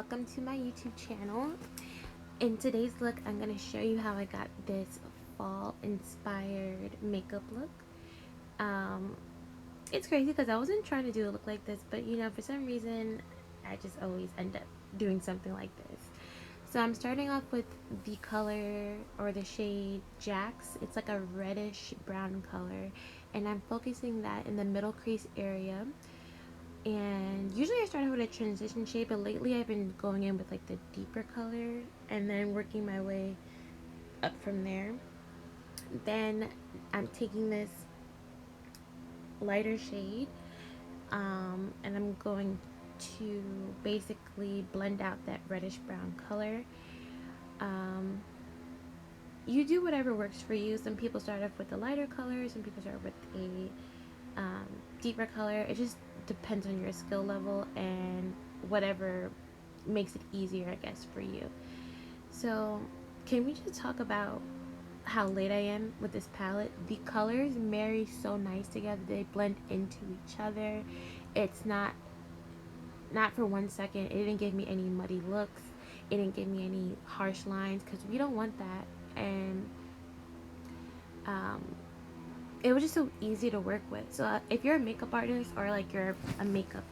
welcome to my YouTube channel. In today's look, I'm going to show you how I got this fall inspired makeup look. Um, it's crazy because I wasn't trying to do a look like this, but for some reason I just always end up doing something like this. So I'm starting off with the color or the shade Jax. It's like a reddish brown color, and I'm focusing that in the middle crease area. And usually I start out with a transition shade, but lately I've been going in with like the deeper color and then working my way up from there. Then I'm taking this lighter shade, and I'm going to basically blend out that reddish brown color. um, you do whatever works for you. Some people start off with a lighter color, some people start with a deeper color. It just depends on your skill level and whatever makes it easier, I guess, for you. So can we just talk about how late I am with this palette? The colors marry so nice together. They blend into each other. It's not for 1 second. It didn't give me any muddy looks. It didn't give me any harsh lines because we don't want that. And um, it was just so easy to work with. So if you're a makeup artist or like you're a makeup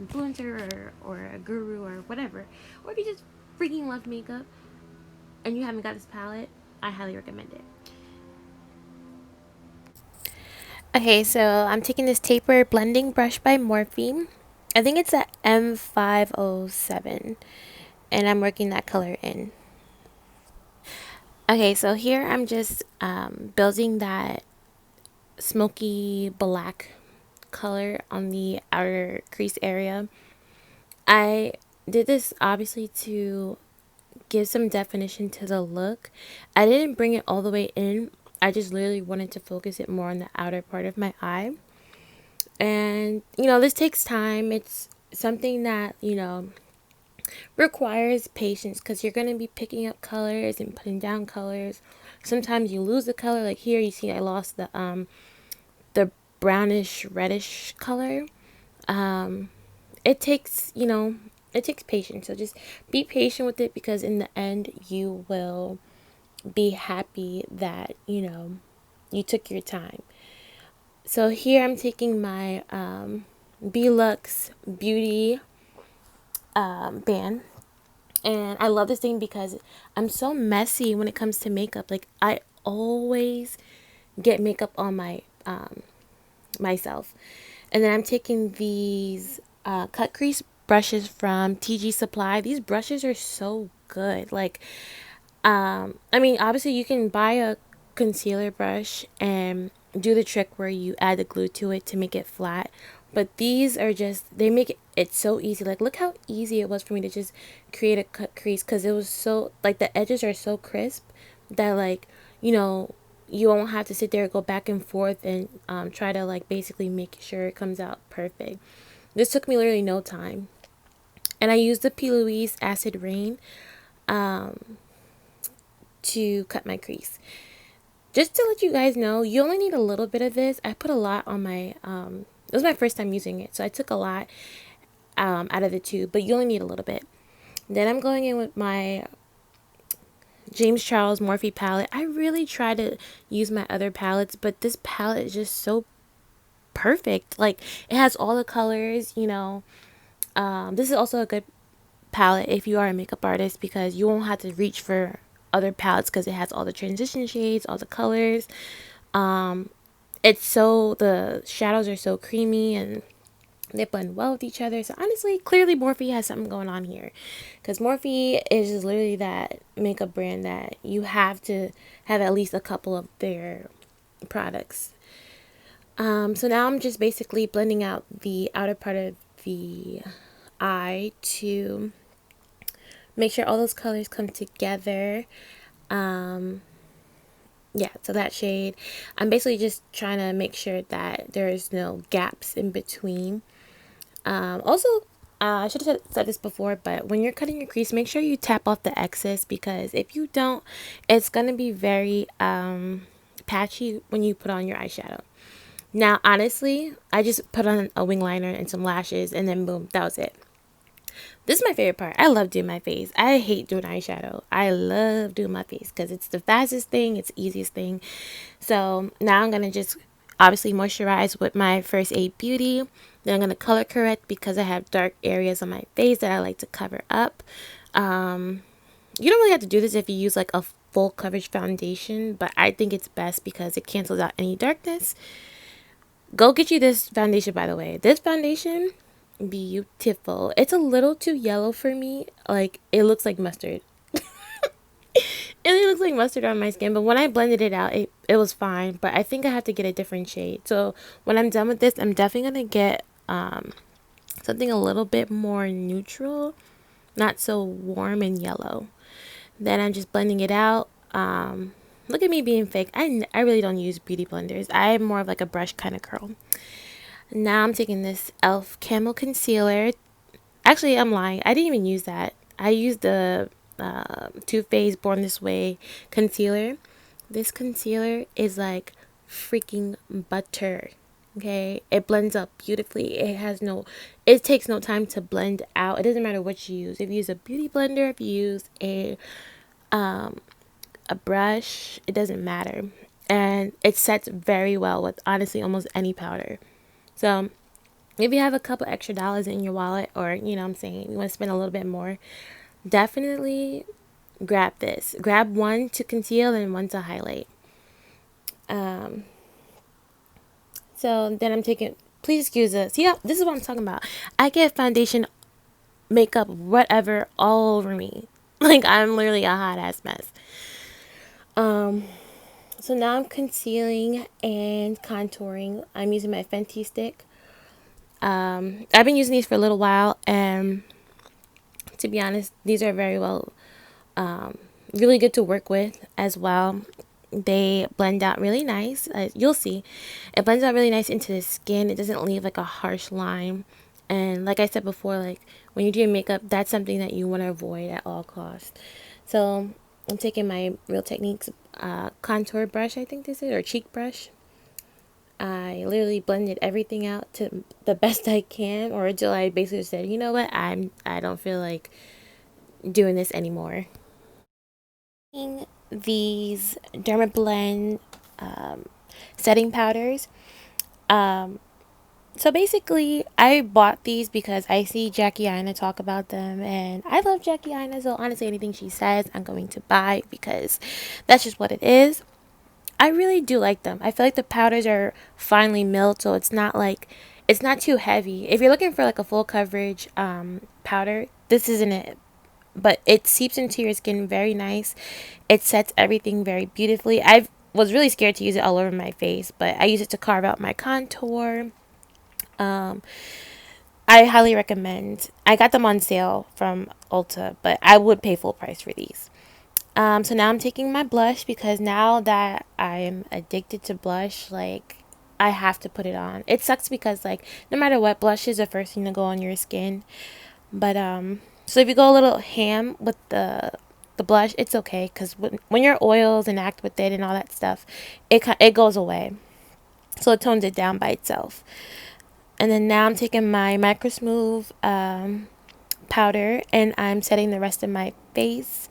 influencer or a guru or whatever, or if you just freaking love makeup and you haven't got this palette, I highly recommend it. Okay, so I'm taking this taper blending brush by Morphe. I think it's a M507, and I'm working that color in. Okay, so here I'm just building that smoky black color on the outer crease area. I did this obviously to give some definition to the look. I didn't bring it all the way in. I just literally wanted to focus it more on the outer part of my eye. And this takes time. It's something that requires patience because you're going to be picking up colors and putting down colors. Sometimes you lose the color, like here you see I lost the brownish reddish color. It takes it takes patience, so just be patient with it because in the end you will be happy that you took your time. So here I'm taking my Belux Beauty band, and I love this thing because I'm so messy when it comes to makeup. Like I always get makeup on my myself. And then I'm taking these cut crease brushes from TG Supply. These brushes are so good. Like I mean, obviously you can buy a concealer brush and do the trick where you add the glue to it to make it flat. But these are just, they make it so easy. Like, look how easy it was for me to just create a cut crease because it was so, like, the edges are so crisp that, like, you won't have to sit there and go back and forth and try to, like, basically make sure it comes out perfect. This took me literally no time. And I used the P. Louise Acid Rain to cut my crease. Just to let you guys know, you only need a little bit of this. I put a lot on my, it was my first time using it, so I took a lot out of the tube, but you only need a little bit. Then I'm going in with my James Charles Morphe palette. I really try to use my other palettes, but this palette is just so perfect. Like, it has all the colors, this is also a good palette if you are a makeup artist because you won't have to reach for other palettes because it has all the transition shades, all the colors. The shadows are so creamy and they blend well with each other. So honestly, clearly Morphe has something going on here because Morphe is just literally that makeup brand that you have to have at least a couple of their products. So now I'm just basically blending out the outer part of the eye to make sure all those colors come together. Yeah, so that shade, I'm basically just trying to make sure that there's no gaps in between. Also, I should have said this before, but when you're cutting your crease, make sure you tap off the excess because if you don't, it's going to be very patchy when you put on your eyeshadow. Now, honestly, I just put on a wing liner and some lashes and then boom, that was it. This is my favorite part. I love doing my face. I hate doing eyeshadow. I love doing my face because it's the fastest thing, it's the easiest thing. So now I'm going to just obviously moisturize with my First Aid Beauty. Then I'm going to color correct because I have dark areas on my face that I like to cover up. You don't really have to do this if you use like a full coverage foundation, but I think it's best because it cancels out any darkness. Go get you this foundation, by the way. This foundation, beautiful. It's a little too yellow for me. Like, it looks like mustard. It really looks like mustard on my skin, but when I blended it out, it was fine. But I think I have to get a different shade. So when I'm done with this, I'm definitely going to get something a little bit more neutral, not so warm and yellow. Then I'm just blending it out. Look at me being fake. I really don't use beauty blenders. I'm more of like a brush kind of girl. Now I'm taking this e.l.f. Camo Concealer. Actually, I'm lying. I didn't even use that. I used the Too Faced Born This Way concealer. This concealer is like freaking butter. Okay, it blends up beautifully. It takes no time to blend out. It doesn't matter what you use. If you use a beauty blender, if you use a brush, it doesn't matter. And it sets very well with honestly almost any powder. So if you have a couple extra dollars in your wallet, or you know what I'm saying, you want to spend a little bit more, definitely grab this. Grab one to conceal and one to highlight. So then I'm taking, please excuse us. Yeah, this is what I'm talking about. I get foundation, makeup, whatever, all over me. Like, I'm literally a hot ass mess. So now I'm concealing and contouring. I'm using my Fenty stick. I've been using these for a little while, and to be honest, these are very well, really good to work with as well. They blend out really nice. You'll see, it blends out really nice into the skin. It doesn't leave like a harsh line. And like I said before, like when you're doing makeup, that's something that you want to avoid at all costs. So I'm taking my Real Techniques contour brush, I think this is, or cheek brush. I literally blended everything out to the best I can, or until I basically said, you know what, I don't feel like doing this anymore. These Dermablend setting powders. So basically, I bought these because I see Jackie Aina talk about them, and I love Jackie Aina, so honestly, anything she says, I'm going to buy because that's just what it is. I really do like them. I feel like the powders are finely milled, so it's not too heavy. If you're looking for like a full coverage powder, this isn't it. But it seeps into your skin very nice. It sets everything very beautifully. I was really scared to use it all over my face, but I use it to carve out my contour. I highly recommend. I got them on sale from Ulta, but I would pay full price for these. So now I'm taking my blush because now that I'm addicted to blush, like I have to put it on. It sucks because like no matter what, blush is the first thing to go on your skin. But so if you go a little ham with the blush, it's okay because when your oils and act with it and all that stuff, it goes away. So it tones it down by itself. And then now I'm taking my Micro Smooth powder and I'm setting the rest of my face.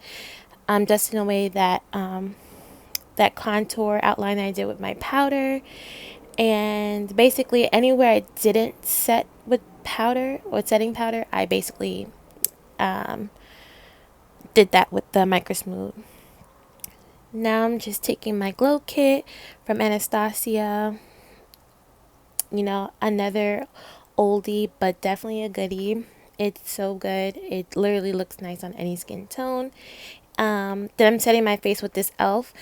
Just in a way that that contour outline that I did with my powder. And basically anywhere I didn't set with powder or setting powder, I basically did that with the Micro Smooth. Now I'm just taking my glow kit from Anastasia. You know, another oldie but definitely a goodie. It's so good. It literally looks nice on any skin tone. Then I'm setting my face with this e.l.f.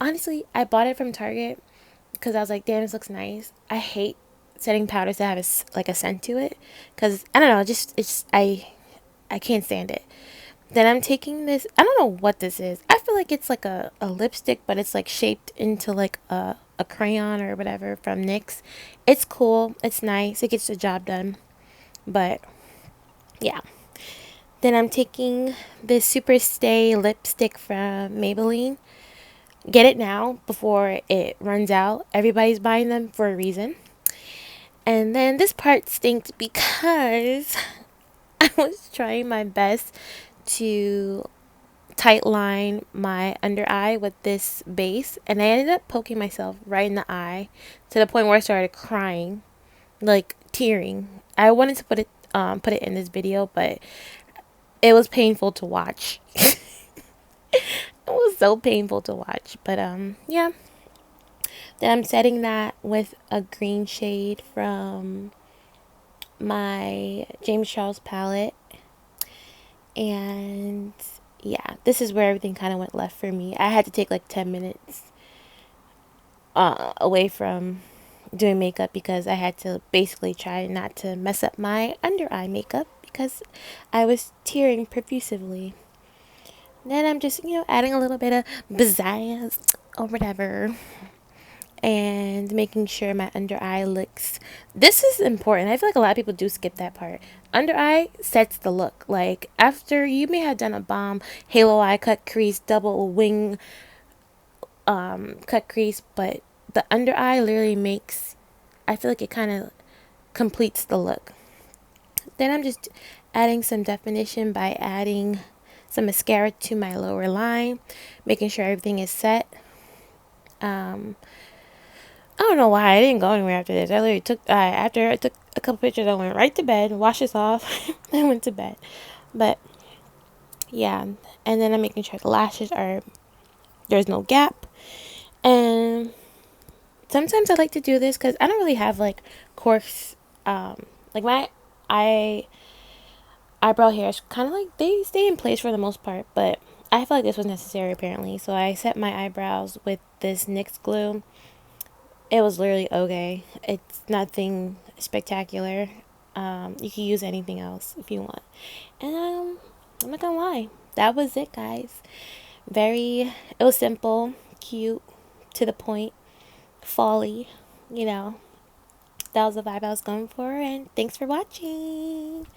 Honestly, I bought it from Target because I was like, damn, this looks nice. I hate setting powders that have like a scent to it because I don't know, I can't stand it. Then I'm taking this, I don't know what this is. I feel like it's like a lipstick, but it's like shaped into like a crayon or whatever from NYX. It's cool. It's nice. It gets the job done. But yeah. Then I'm taking this Super Stay lipstick from Maybelline. Get it now before it runs out. Everybody's buying them for a reason. And then this part stinks because I was trying my best to tight line my under eye with this base, and I ended up poking myself right in the eye to the point where I started crying, like tearing. I wanted to put it in this video, but it was painful to watch. It was so painful to watch. But yeah. Then I'm setting that with a green shade from my James Charles palette. And yeah, this is where everything kind of went left for me. I had to take like 10 minutes away from doing makeup because I had to basically try not to mess up my under eye makeup because I was tearing profusively. Then I'm just, adding a little bit of pizzazz or whatever, and making sure my under eye looks. This is important. I feel like a lot of people do skip that part. Under eye sets the look. Like, after you may have done a bomb halo eye cut crease, double wing cut crease, but the under eye literally makes, I feel like it kind of completes the look. Then I'm just adding some definition by adding some mascara to my lower line, making sure everything is set. I don't know why I didn't go anywhere after this. I literally took after I took a couple pictures, I went right to bed, washed this off, and went to bed. But yeah, and then I'm making sure the lashes are, there's no gap. And sometimes I like to do this because I don't really have like coarse, like my eye eyebrow hairs kind of like they stay in place for the most part, but I feel like this was necessary apparently. So I set my eyebrows with this NYX glue. It was literally okay. It's nothing spectacular. You can use anything else if you want. And I'm not gonna lie, that was it, guys. It was simple, cute, to the point, folly. You know, that was the vibe I was going for. And thanks for watching.